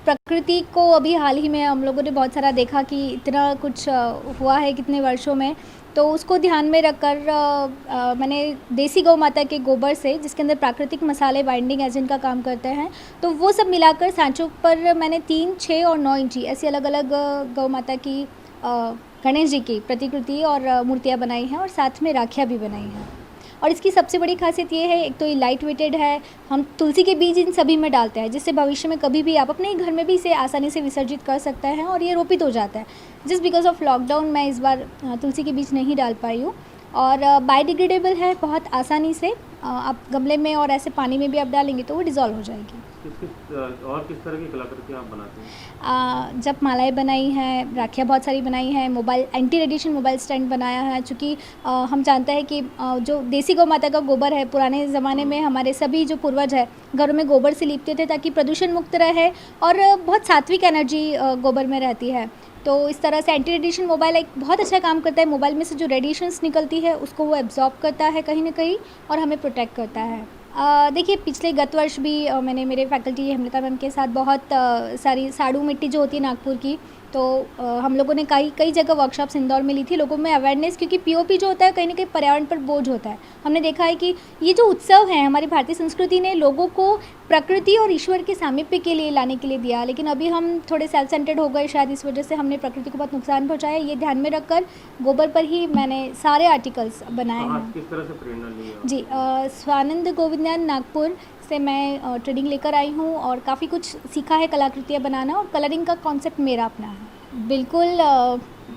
प्रकृति को अभी हाल ही में हम लोगों ने बहुत सारा देखा कि इतना कुछ हुआ है कितने वर्षों में, तो उसको ध्यान में रखकर मैंने देसी गौ माता के गोबर से, जिसके अंदर प्राकृतिक मसाले बाइंडिंग एजेंट का काम करते हैं, तो वो सब मिलाकर सांचों पर मैंने 3, 6 और 9 इंची ऐसी अलग अलग गौ माता की गणेश जी की प्रतिकृति और मूर्तियाँ बनाई हैं और साथ में राखियाँ भी बनाई हैं। और इसकी सबसे बड़ी खासियत ये है, एक तो ये लाइट वेटेड है, हम तुलसी के बीज इन सभी में डालते हैं, जिससे भविष्य में कभी भी आप अपने घर में भी इसे आसानी से विसर्जित कर सकते हैं और ये रोपित हो जाता है। जस्ट बिकॉज ऑफ लॉकडाउन मैं इस बार तुलसी के बीज नहीं डाल पाई हूँ। और बायोडिग्रेडेबल है, बहुत आसानी से आप गमले में और ऐसे पानी में भी आप डालेंगे तो वो डिज़ोल्व हो जाएगी। किस तरह की कलाकृतियाँ आप बनाते हैं? जब मालाएँ बनाई हैं, राखियाँ बहुत सारी बनाई हैं, mobile anti radiation mobile stand बनाया है, चूँकि हम जानते हैं कि जो देसी गौ माता का गोबर है, पुराने ज़माने में हमारे सभी जो पूर्वज है घरों में गोबर से लीपते थे ताकि प्रदूषण मुक्त रहे और बहुत सात्विक एनर्जी गोबर में रहती है। तो इस तरह से एंटी रेडिएशन मोबाइल एक बहुत अच्छा काम करता है। मोबाइल में से जो रेडिएशंस निकलती है उसको वो एब्जॉर्ब करता है कहीं ना कहीं और हमें प्रोटेक्ट करता है। देखिए, पिछले गत वर्ष भी मैंने मेरे फैकल्टी अमृता मैम के साथ बहुत सारी साड़ू मिट्टी जो होती है नागपुर की, तो हम लोगों ने कई जगह वर्कशॉप्स इंदौर में ली थी, लोगों में अवेयरनेस, क्योंकि पीओपी जो होता है कहीं ना कहीं पर्यावरण पर बोझ होता है। हमने देखा है कि ये जो उत्सव है हमारी भारतीय संस्कृति ने लोगों को प्रकृति और ईश्वर के सामीप्य के लिए लाने के लिए दिया, लेकिन अभी हम थोड़े सेल्फ सेंटर्ड हो गए, शायद इस वजह से हमने प्रकृति को बहुत नुकसान पहुँचाया। ये ध्यान में रखकर गोबर पर ही मैंने सारे आर्टिकल्स बनाए हैं। किस तरह से प्रेरणा ली है? जी, स्वानंद गोविंदयान नागपुर से मैं ट्रेनिंग लेकर आई हूँ और काफ़ी कुछ सीखा है कलाकृतियाँ बनाना, और कलरिंग का कॉन्सेप्ट मेरा अपना है। बिल्कुल,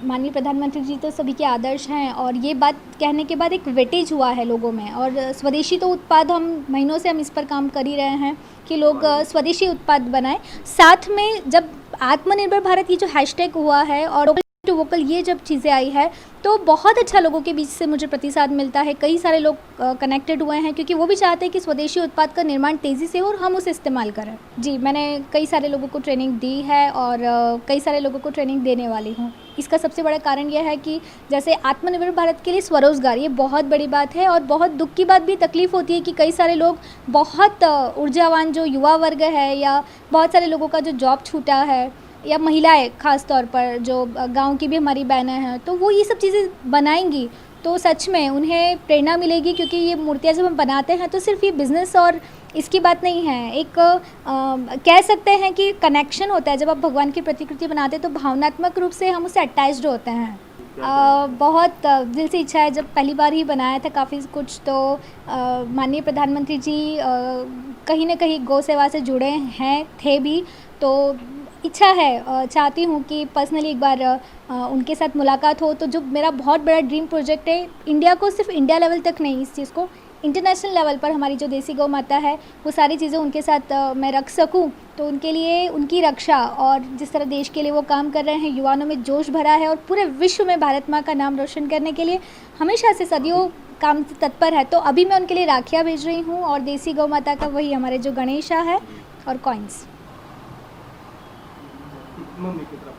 माननीय प्रधानमंत्री जी तो सभी के आदर्श हैं और ये बात कहने के बाद एक वेटेज हुआ है लोगों में, और स्वदेशी तो उत्पाद हम महीनों से हम इस पर काम कर ही रहे हैं कि लोग स्वदेशी उत्पाद बनाएं। साथ में जब आत्मनिर्भर भारत ये जो हैशटैग हुआ है और टू वोकल ये जब चीज़ें आई है तो बहुत अच्छा लोगों के बीच से मुझे प्रतिसाद मिलता है। कई सारे लोग कनेक्टेड हुए हैं क्योंकि वो भी चाहते हैं कि स्वदेशी उत्पाद का निर्माण तेज़ी से हो और हम उसे इस्तेमाल करें। जी, मैंने कई सारे लोगों को ट्रेनिंग दी है और कई सारे लोगों को ट्रेनिंग देने वाली हूँ। इसका सबसे बड़ा कारण यह है कि जैसे आत्मनिर्भर भारत के लिए स्वरोजगार ये बहुत बड़ी बात है, और बहुत दुख की बात भी, तकलीफ़ होती है कि कई सारे लोग, बहुत ऊर्जावान जो युवा वर्ग है या बहुत सारे लोगों का जो जॉब छूटा है, या महिलाएं खास तौर पर जो गांव की भी हमारी बहनें हैं, तो वो ये सब चीज़ें बनाएंगी तो सच में उन्हें प्रेरणा मिलेगी। क्योंकि ये मूर्तियाँ जब हम बनाते हैं तो सिर्फ ये बिज़नेस और इसकी बात नहीं है, एक कह सकते हैं कि कनेक्शन होता है। जब आप भगवान की प्रतिकृति बनाते हैं तो भावनात्मक रूप से हम उससे अटैच्ड होते हैं। बहुत दिल से इच्छा है, जब पहली बार ही बनाया था काफ़ी कुछ, तो माननीय प्रधानमंत्री जी कहीं ना कहीं गौ सेवा से जुड़े हैं, थे भी, तो इच्छा है, चाहती हूँ कि पर्सनली एक बार उनके साथ मुलाकात हो। तो जो मेरा बहुत बड़ा ड्रीम प्रोजेक्ट है, इंडिया को सिर्फ इंडिया लेवल तक नहीं, इस चीज़ को इंटरनेशनल लेवल पर हमारी जो देसी गौ माता है वो सारी चीज़ें उनके साथ मैं रख सकूं, तो उनके लिए उनकी रक्षा और जिस तरह देश के लिए वो काम कर रहे हैं, युवाओं में जोश भरा है और पूरे विश्व में भारत माँ का नाम रोशन करने के लिए हमेशा से सदियों काम तत्पर है। तो अभी मैं उनके लिए राखियाँ भेज रही हूँ और देसी गौ माता का वही हमारे जो गणेशा है और कॉइन्स। मम्मी की तरफ